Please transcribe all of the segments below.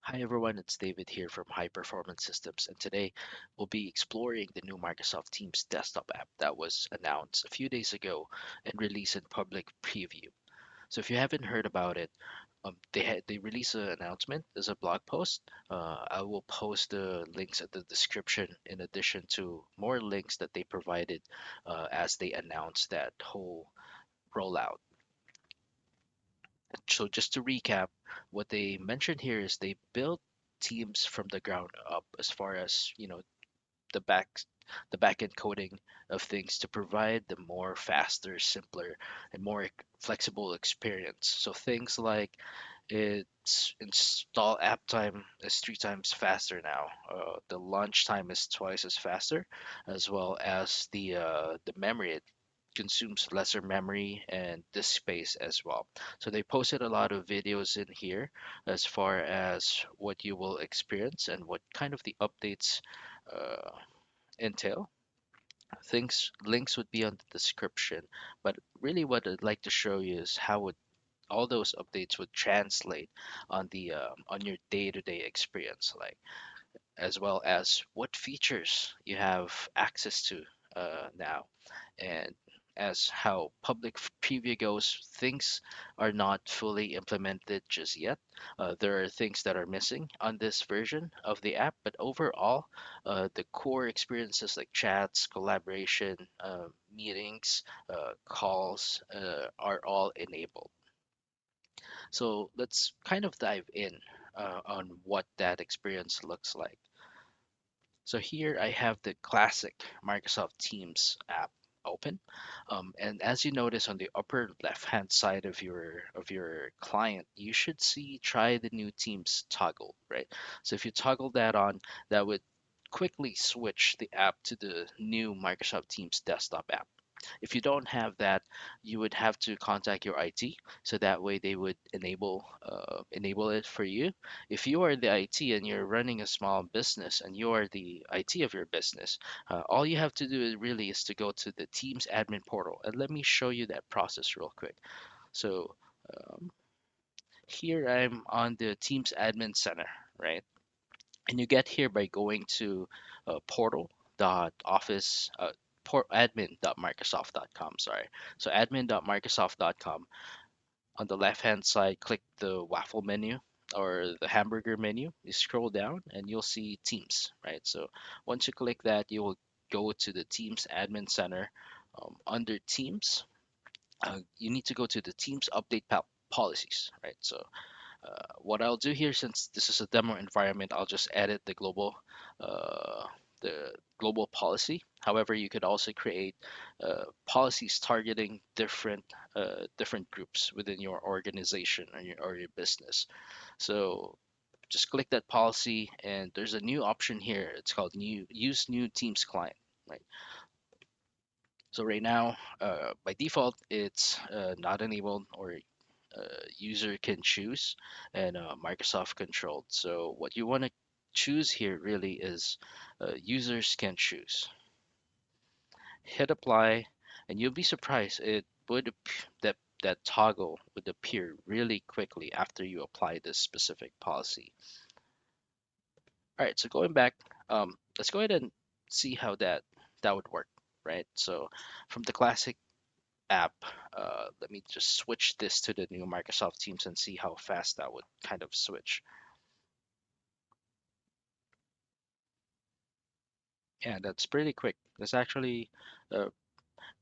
Hi everyone, it's David here from High Performance Systems, and today we'll be exploring the new Microsoft Teams desktop app that was announced a few days ago and released in public preview. So if you haven't heard about it, they released an announcement as a blog post. I will post the links at the description in addition to more links that they provided as they announced that whole rollout. So just to recap, what they mentioned here is they built teams from the ground up as far as, the back the back end coding of things to provide the more faster, simpler, and more flexible experience. So things like its install app time is 3 times faster now. The launch time is twice as faster, as well as the memory. It consumes lesser memory and disk space as well. So they posted a lot of videos in here as far as what you will experience and what kind of the updates uh, entail. Things links would be on the description, but really what I'd like to show you is how would all those updates would translate on the on your day-to-day experience, like as well as what features you have access to now. And as how public preview goes, things are not fully implemented just yet. There are things that are missing on this version of the app, but overall, the core experiences like chats, collaboration, meetings, calls are all enabled. So let's kind of dive in on what that experience looks like. So here I have the classic Microsoft Teams app open. And as you notice on the upper left hand side of your client, you should see try the new Teams toggle, right? So if you toggle that on, that would quickly switch the app to the new Microsoft Teams desktop app. If you don't have that, you would have to contact your IT, so that way they would enable it for you. If you are the IT and you're running a small business and you are the IT of your business, all you have to do is really is to go to the Teams admin portal, and let me show you that process real quick. So um, here I'm on the Teams admin center, right? And you get here by going to portal.office admin.microsoft.com, sorry. So admin.microsoft.com. On the left hand side, click the waffle menu or the hamburger menu. You scroll down and you'll see Teams, right? So once you click that, you will go to the Teams admin center. Under Teams, you need to go to the Teams update policies, right? So what I'll do here, since this is a demo environment, I'll just edit uh, the global policy. However, you could also create policies targeting different groups within your organization or your business. So just click that policy, and there's a new option here. It's called new use new Teams client. Right. So right now, by default, it's not enabled or user can choose and Microsoft controlled. So what you want to choose here really is users can choose. Hit apply, and you'll be surprised. It would that toggle would appear really quickly after you apply this specific policy. All right, so going back, let's go ahead and see how that would work, right? So from the classic app, let me just switch this to the new Microsoft Teams and see how fast that would kind of switch. Yeah, that's pretty quick. That's actually uh,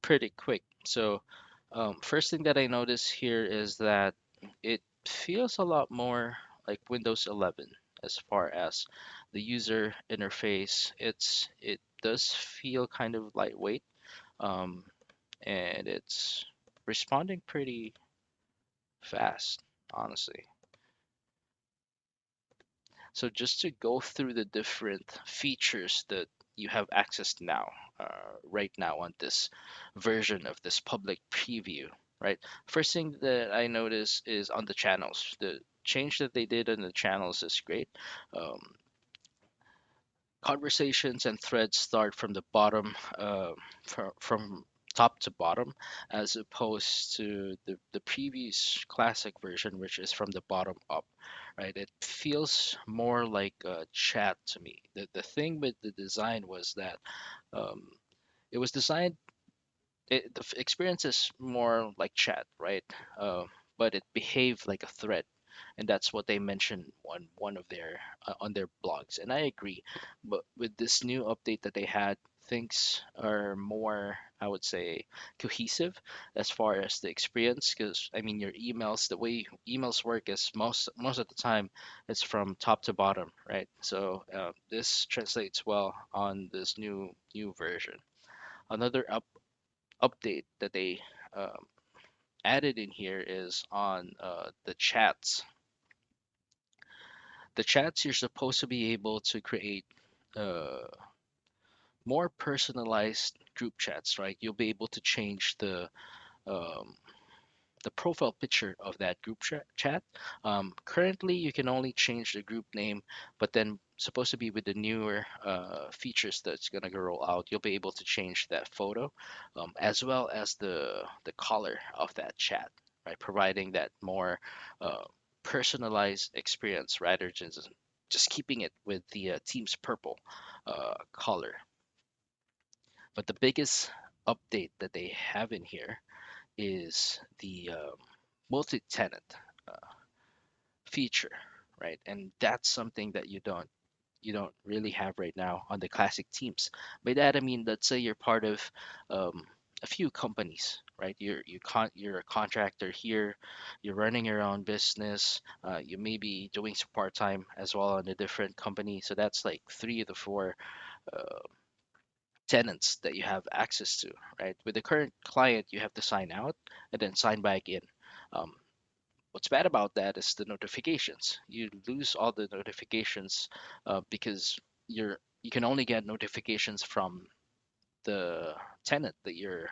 pretty quick. So, first thing that I notice here is that it feels a lot more like Windows 11 as far as the user interface. It does feel kind of lightweight, um, and it's responding pretty fast, honestly. So just to go through the different features that you have access to now, right now on this version of this public preview, right? First thing that I notice is on the channels. The change that they did on the channels is great. Um, Conversations and threads start from the bottom, from top to bottom, as opposed to the previous classic version, which is from the bottom up, right? It feels more like a chat to me. The thing with the design was that um, it was designed experience is more like chat, right? Uh, but it behaved like a thread, and that's what they mentioned on one of their on their blogs, and I agree. But with this new update that they had, things are more, I would say, cohesive as far as the experience. Because I mean, your emails, the way emails work is most of the time it's from top to bottom, right? So this translates well on this new version. Another update that they um, added in here is on the chats. The chats, you're supposed to be able to create uh, more personalized group chats, right? You'll be able to change um, the profile picture of that group chat. Currently, you can only change the group name, but then supposed to be with the newer features that's gonna roll out, you'll be able to change that photo, as well as the color of that chat, right? Providing that more uh, personalized experience rather than just keeping it with the team's purple color. But the biggest update that they have in here is the multi-tenant feature, right? And that's something that you don't really have right now on the classic teams. By that I mean, let's say you're part of um, a few companies, right? You're a contractor here, you're running your own business, you may be doing some part time as well on a different company. So that's like three of the four uh, tenants that you have access to, right? With the current client, you have to sign out and then sign back in. Um, What's bad about that is the notifications. You lose all the notifications because you can only get notifications from the tenant that you're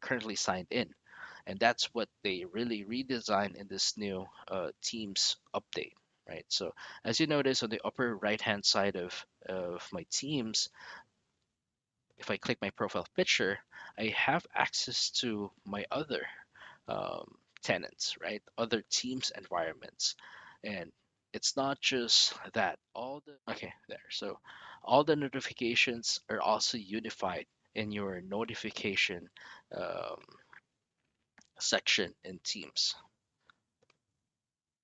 currently signed in, and that's what they really redesigned in this new Teams update, right? So as you notice on the upper right hand side of my Teams, if I click my profile picture, I have access to my other tenants, right? Other teams' environments. And it's not just that. Okay, there. So all the notifications are also unified in your notification um, section in Teams.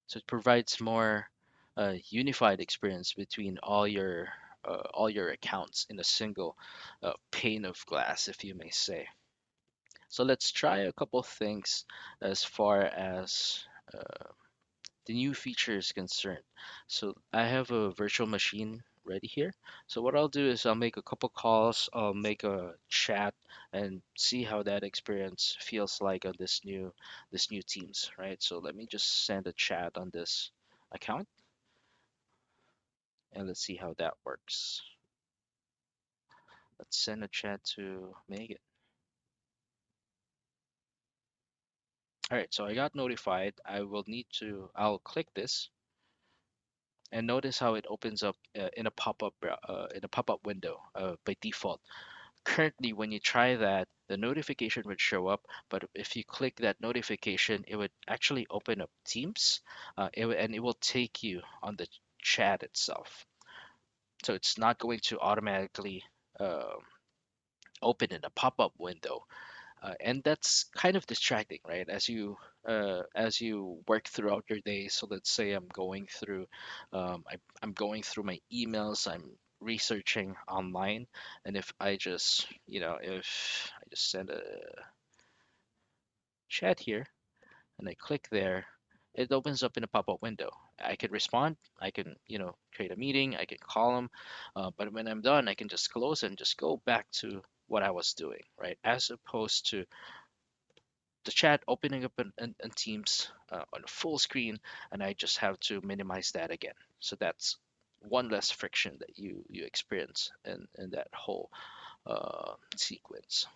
So it provides more unified experience between all your accounts in a single pane of glass, if you may say. So let's try a couple things as far as the new feature is concerned. So I have a virtual machine ready here. So what I'll do is I'll make a couple calls, I'll make a chat and see how that experience feels like on this new Teams, right? So let me just send a chat on this account and let's see how that works. Let's send a chat to Megan. All right, so I got notified. I'll click this and notice how it opens up in a pop-up window by default. Currently, when you try that, the notification would show up, but if you click that notification, it would actually open up Teams, and it will take you on the chat itself. So it's not going to automatically uh, open in a pop-up window. And that's kind of distracting, right? As you work throughout your day. So let's say I'm going through my emails, I'm researching online, and if I just send a chat here and I click there, it opens up in a pop-up window. I can respond, I can create a meeting, I can call them, but when I'm done, I can just close and just go back to what I was doing, right? As opposed to the chat opening up in Teams on full screen, and I just have to minimize that again. So that's one less friction that you experience in that whole sequence.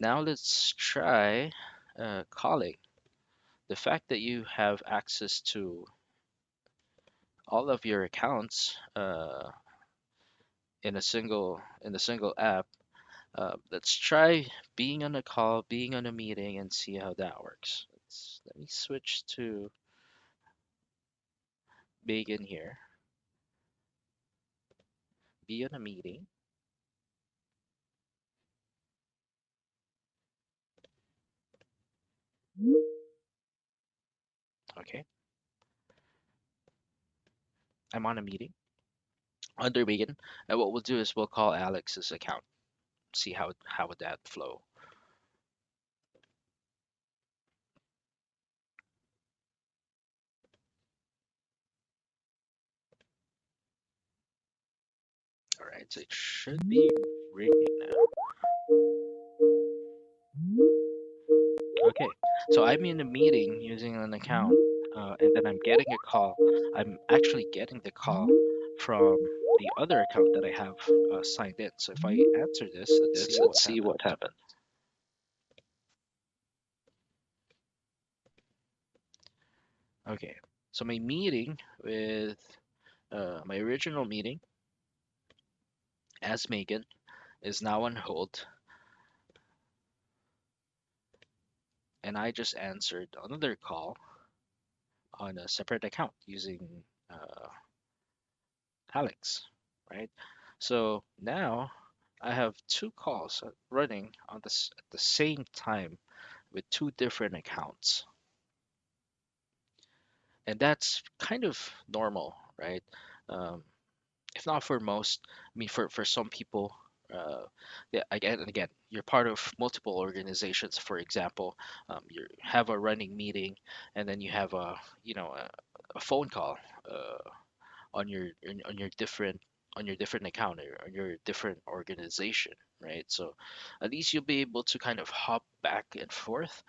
Now let's try calling. The fact that you have access to all of your accounts in a single app Let's try being on a call, being on a meeting, and see how that works. Let me switch to Megan here. Be on a meeting. Okay, I'm on a meeting under Megan, and what we'll do is we'll call Alex's account. See how would that flow. All right, so it should be ringing now. Okay, so I'm in a meeting using an account, and then I'm getting a call. I'm actually getting the call from the other account that I have signed in. So if I answer this, let's see what Let's see happens. what happens. Okay, so my meeting with my original meeting as Megan is now on hold, and I just answered another call on a separate account using Alex, right? So now I have two calls running on this at the same time with two different accounts, and that's kind of normal, right? Um, if not for most, I mean, for some people, yeah, again and again, you're part of multiple organizations. For example, you have a running meeting, and then you have a phone call. On your different account or on your different organization, right? So at least you'll be able to kind of hop back and forth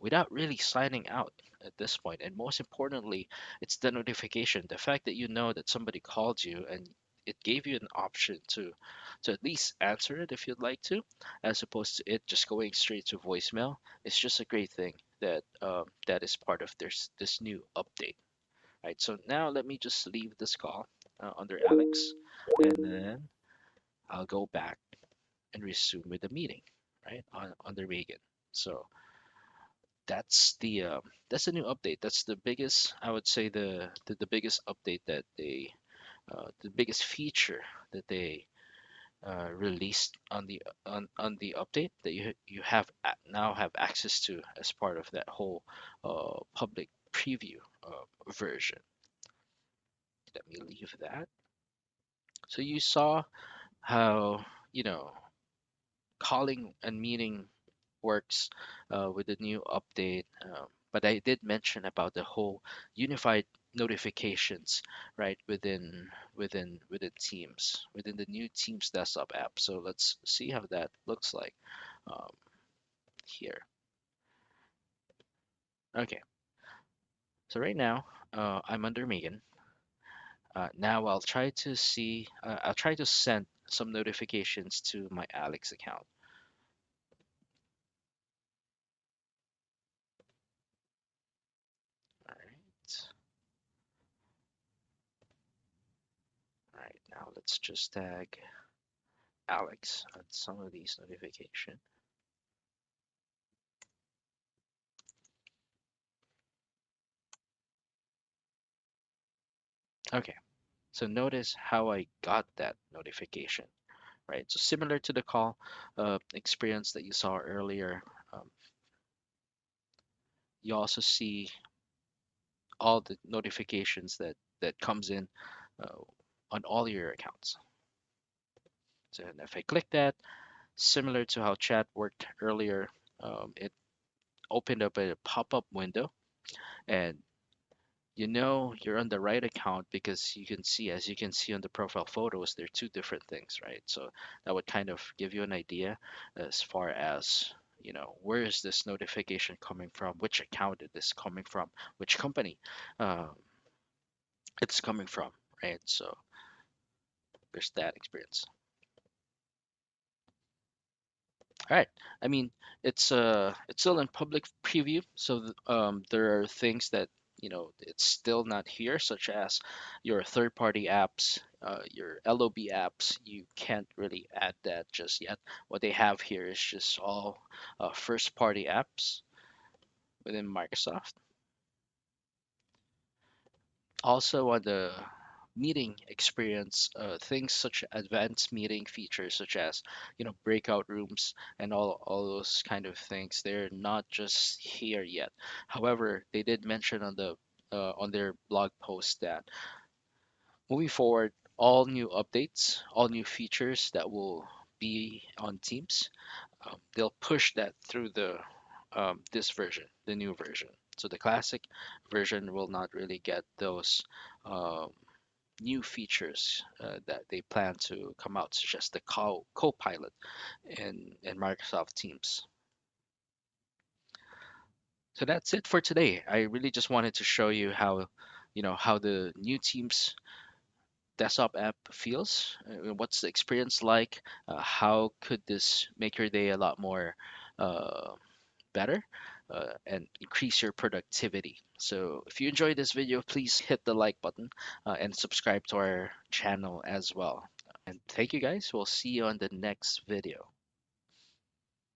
without really signing out at this point. And most importantly, it's the notification, the fact that you know that somebody called you and it gave you an option to at least answer it if you'd like to, as opposed to it just going straight to voicemail. It's just a great thing that that is part of this new update. Right, so now let me just leave this call under Alex, and then I'll go back and resume with the meeting, right, under Megan. So that's the new update. That's the biggest, I would say, the biggest update that the biggest feature that they released on the update that you have now have access to as part of that whole public preview version. Let me leave that. So you saw how, you know, calling and meeting works with the new update. But I did mention about the whole unified notifications, right, within Teams, within the new Teams desktop app. So let's see how that looks like um, here. Okay, so right now I'm under Megan. Now I'll try to send some notifications to my Alex account. All right. All right, now let's just tag Alex on some of these notifications. Okay, so notice how I got that notification, right? So similar to the call experience that you saw earlier, um, you also see all the notifications that comes in uh, on all your accounts. So if I click that, similar to how chat worked earlier, it opened up a pop-up window, and you know you're on the right account because you can see, as you can see on the profile photos, they're two different things, right? So that would kind of give you an idea as far as, you know, where is this notification coming from, which account it is coming from, which company uh, it's coming from, right? So there's that experience. All right. I mean, it's still in public preview, so there are things that it's still not here, such as your third-party apps, your LOB apps. You can't really add that just yet. What they have here is just all first-party apps within Microsoft. Also on the meeting experience, things such advanced meeting features such as breakout rooms and all those kind of things, they're not just here yet. However, they did mention on their blog post that moving forward, all new updates, all new features that will be on Teams, they'll push that through this version, the new version. So the classic version will not really get those um, new features that they plan to come out, such as the Copilot in Microsoft Teams. So that's it for today. I really just wanted to show you how the new Teams desktop app feels. What's the experience like? How could this make your day a lot more uh, better and increase your productivity? So if you enjoyed this video, please hit the like button and subscribe to our channel as well. And thank you guys. We'll see you on the next video.